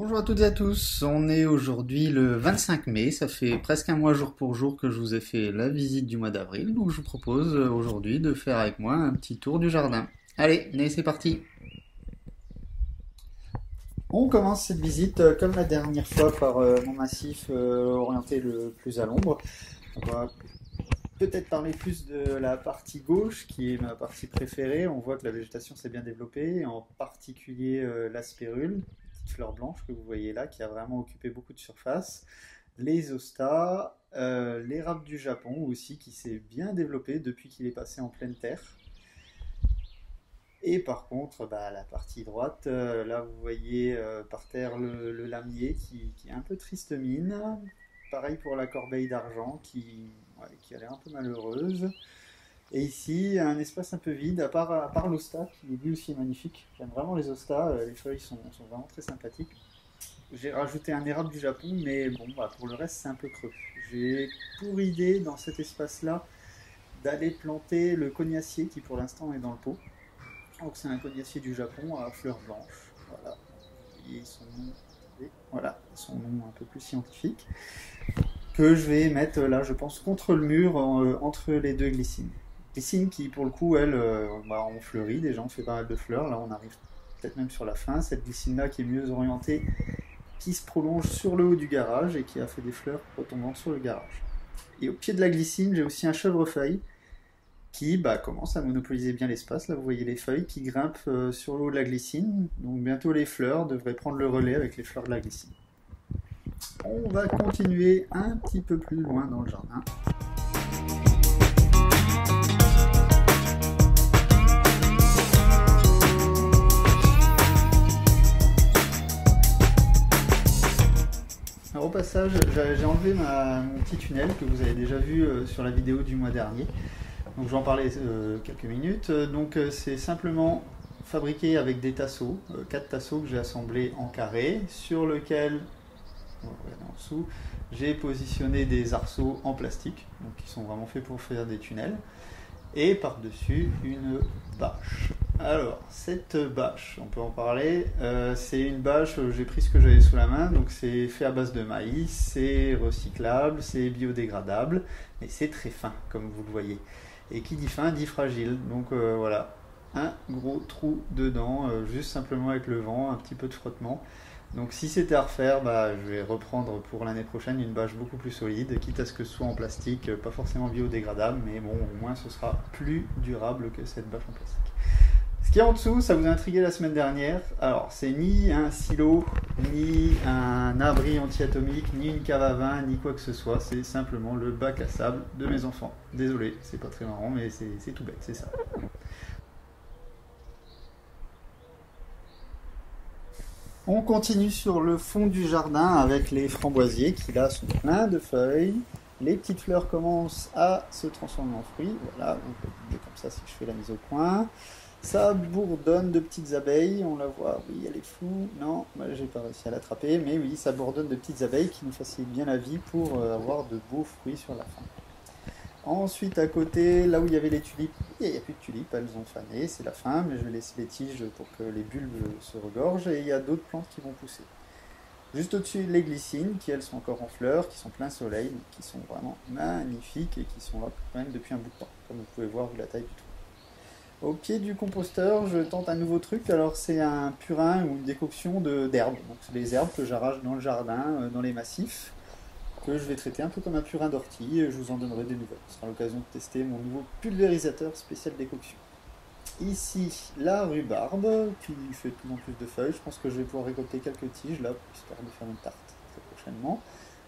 Bonjour à toutes et à tous, on est aujourd'hui le 25 mai, ça fait presque un mois jour pour jour que je vous ai fait la visite du mois d'avril, donc je vous propose aujourd'hui de faire avec moi un petit tour du jardin. Allez, c'est parti. On commence cette visite comme la dernière fois par mon massif orienté le plus à l'ombre. On va peut-être parler plus de la partie gauche qui est ma partie préférée. On voit que la végétation s'est bien développée, en particulier la spirule, petite fleur blanche que vous voyez là, qui a vraiment occupé beaucoup de surface. Les hostas, l'érable du Japon aussi qui s'est bien développé depuis qu'il est passé en pleine terre. Et par contre, la partie droite, là vous voyez par terre le lamier qui est un peu triste mine. Pareil pour la corbeille d'argent qui a l'air un peu malheureuse. Et ici, un espace un peu vide, à part l'hosta, qui lui aussi est magnifique. J'aime vraiment les hostas, les feuilles sont vraiment très sympathiques. J'ai rajouté un érable du Japon, mais bon, pour le reste, c'est un peu creux. J'ai pour idée, dans cet espace-là, d'aller planter le cognacier qui pour l'instant est dans le pot. Donc c'est un cognacier du Japon à fleurs blanches. Voilà, vous voyez son nom. Voilà, son nom un peu plus scientifique. Que je vais mettre là, je pense, contre le mur, entre les deux glycines. Glycines qui, pour le coup, elles, ont fleuri, déjà on fait pas mal de fleurs, là on arrive peut-être même sur la fin. Cette glycine-là qui est mieux orientée, qui se prolonge sur le haut du garage et qui a fait des fleurs retombant sur le garage. Et au pied de la glycine, j'ai aussi un chèvrefeuille qui commence à monopoliser bien l'espace. Là, vous voyez les feuilles qui grimpent sur le haut de la glycine. Donc bientôt les fleurs devraient prendre le relais avec les fleurs de la glycine. On va continuer un petit peu plus loin dans le jardin. Alors au passage, j'ai enlevé mon petit tunnel que vous avez déjà vu sur la vidéo du mois dernier. Donc je vais en parler quelques minutes. Donc c'est simplement fabriqué avec des tasseaux, 4 tasseaux que j'ai assemblés en carré, sur lequel, en dessous, j'ai positionné des arceaux en plastique, donc qui sont vraiment faits pour faire des tunnels, et par-dessus une bâche. Alors cette bâche, on peut en parler, c'est une bâche, j'ai pris ce que j'avais sous la main, donc c'est fait à base de maïs, c'est recyclable, c'est biodégradable, et c'est très fin comme vous le voyez. Et qui dit fin dit fragile, donc voilà, un gros trou dedans, juste simplement avec le vent, un petit peu de frottement. Donc si c'était à refaire, je vais reprendre pour l'année prochaine une bâche beaucoup plus solide, quitte à ce que ce soit en plastique, pas forcément biodégradable, mais bon, au moins ce sera plus durable que cette bâche en plastique. Ce qu'il y a en dessous, ça vous a intrigué la semaine dernière. Alors, c'est ni un silo, ni un abri anti-atomique, ni une cave à vin, ni quoi que ce soit. C'est simplement le bac à sable de mes enfants. Désolé, c'est pas très marrant, mais c'est tout bête, c'est ça. On continue sur le fond du jardin avec les framboisiers qui là sont pleins de feuilles. Les petites fleurs commencent à se transformer en fruits. Voilà, on peut dire comme ça si je fais la mise au point. Ça bourdonne de petites abeilles, on la voit, oui elle est floue, non, j'ai pas réussi à l'attraper, mais oui, ça bourdonne de petites abeilles qui nous facilitent bien la vie pour avoir de beaux fruits sur la fin. Ensuite à côté, là où il y avait les tulipes, il n'y a plus de tulipes, elles ont fané, c'est la fin, mais je vais laisser les tiges pour que les bulbes se regorgent, et il y a d'autres plantes qui vont pousser. Juste au-dessus, les glycines, qui elles sont encore en fleurs, qui sont plein soleil, qui sont vraiment magnifiques et qui sont là quand même depuis un bout de temps, comme vous pouvez voir vu la taille du trou. Au pied du composteur, je tente un nouveau truc. Alors c'est un purin ou une décoction d'herbes. Donc c'est les herbes que j'arrache dans le jardin, dans les massifs, que je vais traiter un peu comme un purin d'ortie. Je vous en donnerai des nouvelles. Ce sera l'occasion de tester mon nouveau pulvérisateur spécial décoction. Ici, la rhubarbe qui fait de plus en plus de feuilles. Je pense que je vais pouvoir récolter quelques tiges là, histoire de faire une tarte très prochainement.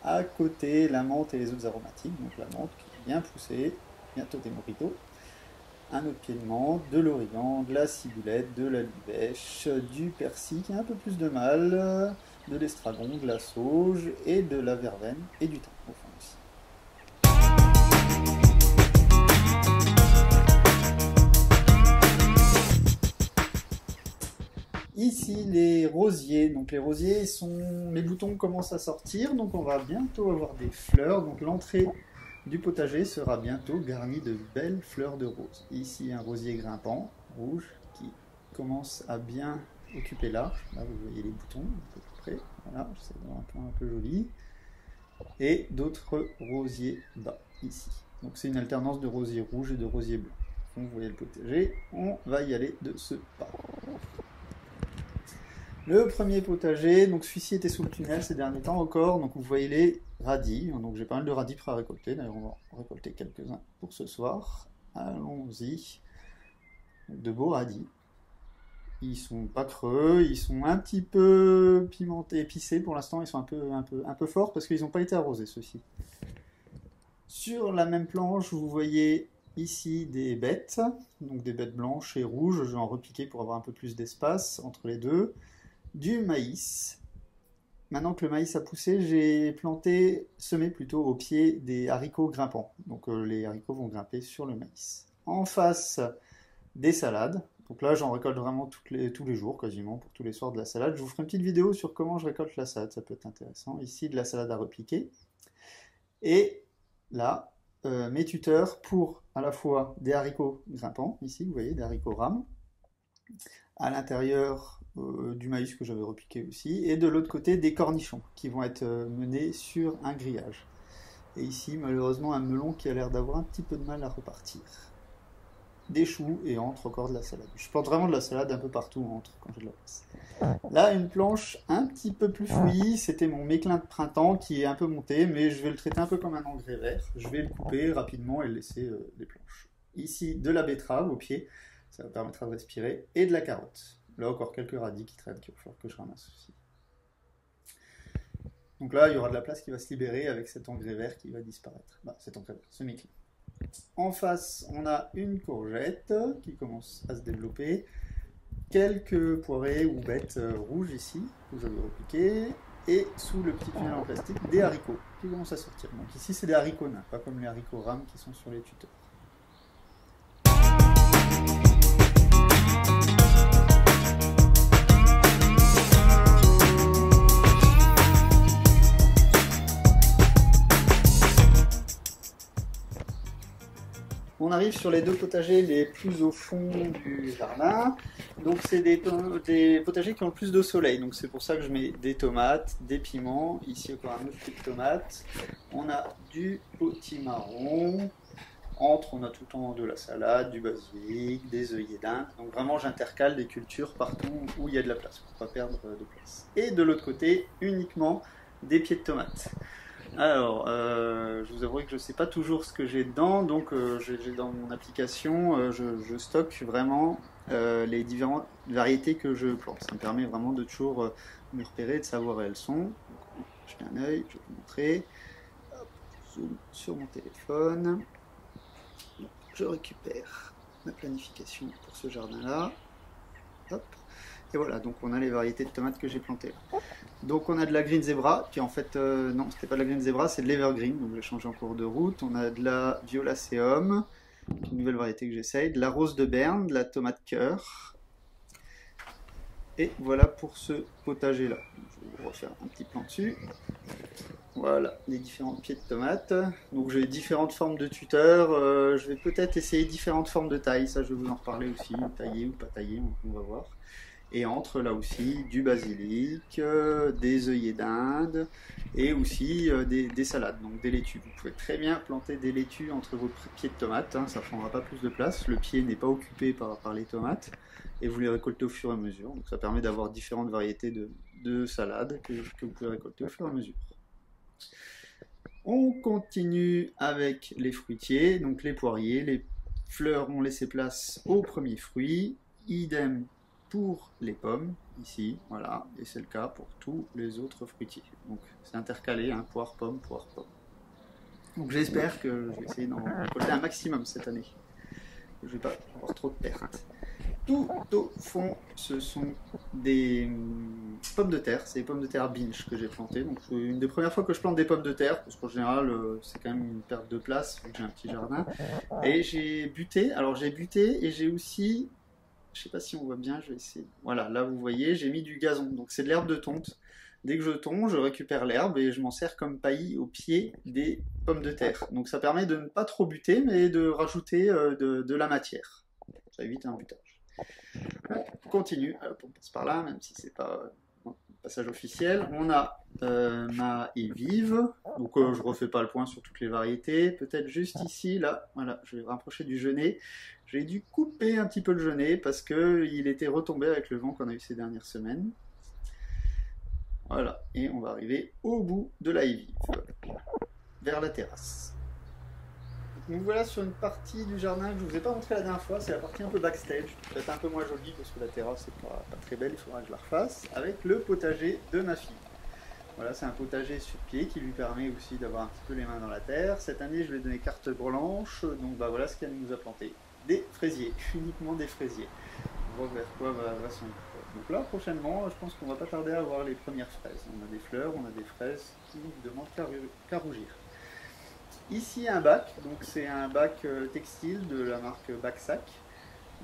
À côté, la menthe et les autres aromatiques. Donc la menthe qui est bien poussée, bientôt des mojitos. Un autre pied de menthe, de l'origan, de la ciboulette, de la livèche, du persil qui a un peu plus de mal, de l'estragon, de la sauge et de la verveine et du thym au fond aussi. Ici les rosiers, donc les rosiers les boutons commencent à sortir, donc on va bientôt avoir des fleurs, donc l'entrée du potager sera bientôt garni de belles fleurs de rose. Ici un rosier grimpant, rouge, qui commence à bien occuper l'arche. Là vous voyez les boutons, à peu près. Voilà, j'essaie d'avoir un plan un peu joli. Et d'autres rosiers bas, ici. Donc c'est une alternance de rosiers rouges et de rosiers blancs. Donc vous voyez le potager, on va y aller de ce pas. Le premier potager, donc celui-ci était sous le tunnel ces derniers temps encore, donc vous voyez les radis, donc j'ai pas mal de radis prêts à récolter, d'ailleurs on va en récolter quelques-uns pour ce soir. Allons-y. De beaux radis. Ils sont pas creux, ils sont un petit peu pimentés, épicés pour l'instant, ils sont un peu forts parce qu'ils n'ont pas été arrosés ceux-ci. Sur la même planche, vous voyez ici des bêtes, donc des bêtes blanches et rouges, je vais en repiquer pour avoir un peu plus d'espace entre les deux. Du maïs. Maintenant que le maïs a poussé, j'ai semé plutôt au pied des haricots grimpants. Donc les haricots vont grimper sur le maïs. En face, des salades. Donc là, j'en récolte vraiment tous les jours, quasiment, pour tous les soirs de la salade. Je vous ferai une petite vidéo sur comment je récolte la salade, ça peut être intéressant. Ici, de la salade à repiquer. Et là, mes tuteurs pour à la fois des haricots grimpants, ici, vous voyez, des haricots rames, à l'intérieur du maïs que j'avais repiqué aussi, et de l'autre côté, des cornichons qui vont être menés sur un grillage. Et ici, malheureusement, un melon qui a l'air d'avoir un petit peu de mal à repartir. Des choux et entre encore de la salade. Je plante vraiment de la salade un peu partout entre quand j'ai de la place. Là, une planche un petit peu plus fouillie, c'était mon méclin de printemps qui est un peu monté, mais je vais le traiter un peu comme un engrais vert. Je vais le couper rapidement et le laisser les planches. Ici, de la betterave au pied, ça me permettra de respirer, et de la carotte. Là, encore quelques radis qui traînent, qu'il va falloir que je ramasse aussi. Donc là, il y aura de la place qui va se libérer avec cet engrais vert qui va disparaître. Bah, cet engrais vert, ce méclin. En face, on a une courgette qui commence à se développer, quelques poirées ou bêtes rouges ici, que j'avais repiquées, et sous le petit tunnel en plastique, des haricots qui commencent à sortir. Donc ici, c'est des haricots nains, pas comme les haricots rames qui sont sur les tuteurs. On arrive sur les deux potagers les plus au fond du jardin. Donc c'est des potagers qui ont le plus de soleil. Donc c'est pour ça que je mets des tomates, des piments. Ici encore un autre type de tomate. On a du potimarron. On a tout le temps de la salade, du basilic, des œillets d'Inde. Donc vraiment j'intercale des cultures partout où il y a de la place pour ne pas perdre de place. Et de l'autre côté, uniquement des pieds de tomates. Alors, je vous avoue que je ne sais pas toujours ce que j'ai dedans, donc j'ai dans mon application, je stocke vraiment les différentes variétés que je plante. Ça me permet vraiment de toujours me repérer et de savoir où elles sont. Donc, jeter un œil, je vais vous montrer. Hop, zoom sur mon téléphone. Donc, je récupère ma planification pour ce jardin-là. Hop. Et voilà, donc on a les variétés de tomates que j'ai plantées. Donc on a de la Green Zebra, qui en fait, non, c'était pas de la Green Zebra, c'est de l'Evergreen, donc j'ai changé en cours de route. On a de la Violacéum, une nouvelle variété que j'essaye, de la Rose de Berne, de la tomate cœur. Et voilà pour ce potager-là. Je vais vous refaire un petit plan dessus. Voilà, les différents pieds de tomates. Donc j'ai différentes formes de tuteurs. Je vais peut-être essayer différentes formes de taille, ça je vais vous en reparler aussi, taillé ou pas taillé, on va voir. Et entre là aussi du basilic, des œillets d'Inde et aussi des salades, donc des laitues. Vous pouvez très bien planter des laitues entre vos pieds de tomates, hein, ça ne prendra pas plus de place, le pied n'est pas occupé par les tomates et vous les récoltez au fur et à mesure. Donc ça permet d'avoir différentes variétés de salades que vous pouvez récolter au fur et à mesure. On continue avec les fruitiers, donc les poiriers. Les fleurs ont laissé place aux premiers fruits, idem pour les pommes, ici, voilà, et c'est le cas pour tous les autres fruitiers. Donc c'est intercalé, hein, poire, pomme, poire, pomme. Donc j'espère que je vais essayer d'en récolter un maximum cette année. Je ne vais pas avoir trop de pertes. Tout au fond, ce sont des pommes de terre, c'est des pommes de terre binge que j'ai plantées. Donc c'est une des premières fois que je plante des pommes de terre, parce qu'en général c'est quand même une perte de place, vu que j'ai un petit jardin. Et j'ai buté, et j'ai aussi... Je sais pas si on voit bien, je vais essayer. Voilà, là vous voyez, j'ai mis du gazon. Donc c'est de l'herbe de tonte. Dès que je tonds, je récupère l'herbe et je m'en sers comme paillis au pied des pommes de terre. Donc ça permet de ne pas trop buter, mais de rajouter de la matière. Ça évite un butage. On continue, on passe par là, même si c'est pas passage officiel. On a ma et vive, donc je refais pas le point sur toutes les variétés. Peut-être juste ici, là, voilà, je vais rapprocher du genêt. J'ai dû couper un petit peu le genêt parce qu'il était retombé avec le vent qu'on a eu ces dernières semaines. Voilà, et on va arriver au bout de la vive, vers la terrasse. Donc voilà sur une partie du jardin que je ne vous ai pas montré la dernière fois, c'est la partie un peu backstage, peut-être un peu moins jolie parce que la terrasse n'est pas très belle, il faudra que je la refasse, avec le potager de ma fille. Voilà, c'est un potager sur pied qui lui permet aussi d'avoir un petit peu les mains dans la terre. Cette année, je lui ai donné carte blanche, donc bah, voilà ce qu'elle nous a planté. Des fraisiers, uniquement des fraisiers. On voit vers quoi va son. Donc là, prochainement, je pense qu'on va pas tarder à avoir les premières fraises. On a des fleurs, on a des fraises qui ne demandent qu'à rougir. Ici un bac, donc c'est un bac textile de la marque Bac-Sac,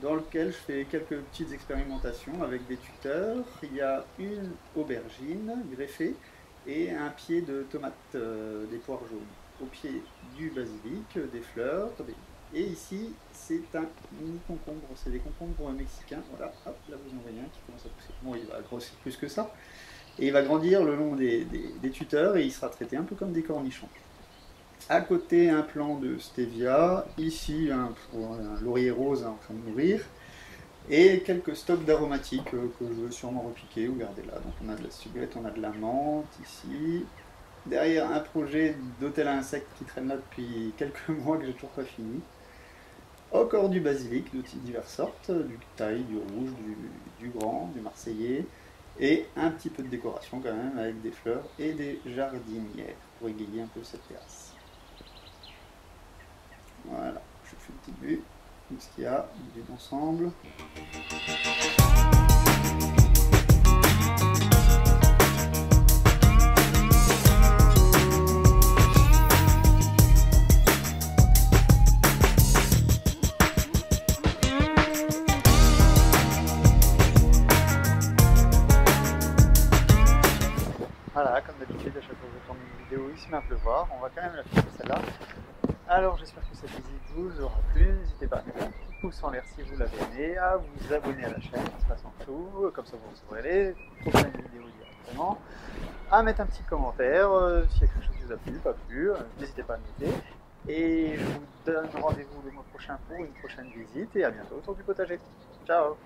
dans lequel je fais quelques petites expérimentations avec des tuteurs. Il y a une aubergine greffée et un pied de tomate, des poires jaunes. Au pied du basilic, des fleurs, et ici c'est un mini concombre, c'est des concombres mexicains. Voilà, hop, là vous en voyez un qui commence à pousser. Bon, il va grossir plus que ça. Et il va grandir le long des tuteurs et il sera traité un peu comme des cornichons. À côté, un plant de stevia, ici un laurier rose en train de mûrir, et quelques stocks d'aromatiques que je veux sûrement repiquer ou garder là. Donc on a de la ciboulette, on a de la menthe ici. Derrière, un projet d'hôtel à insectes qui traîne là depuis quelques mois que j'ai toujours pas fini. Encore du basilic de diverses sortes, du thaï, du rouge, du grand, du marseillais, et un petit peu de décoration quand même avec des fleurs et des jardinières pour égayer un peu cette terrasse. Voilà, je fais une petite vue de ce qu'il y a, une vue d'ensemble. Voilà, comme d'habitude, à chaque fois que je tourne une vidéo, il se met à pleuvoir. On va quand même la filmer celle-là. Alors j'espère que cette visite vous aura plu, n'hésitez pas à mettre un petit pouce en l'air si vous l'avez aimé, à vous abonner à la chaîne, ça se passe en dessous, comme ça vous recevrez les prochaines vidéos directement, à mettre un petit commentaire s'il y a quelque chose qui vous a plu, pas plu, n'hésitez pas à noter, et je vous donne rendez-vous le mois prochain pour une prochaine visite, et à bientôt autour du potager. Ciao!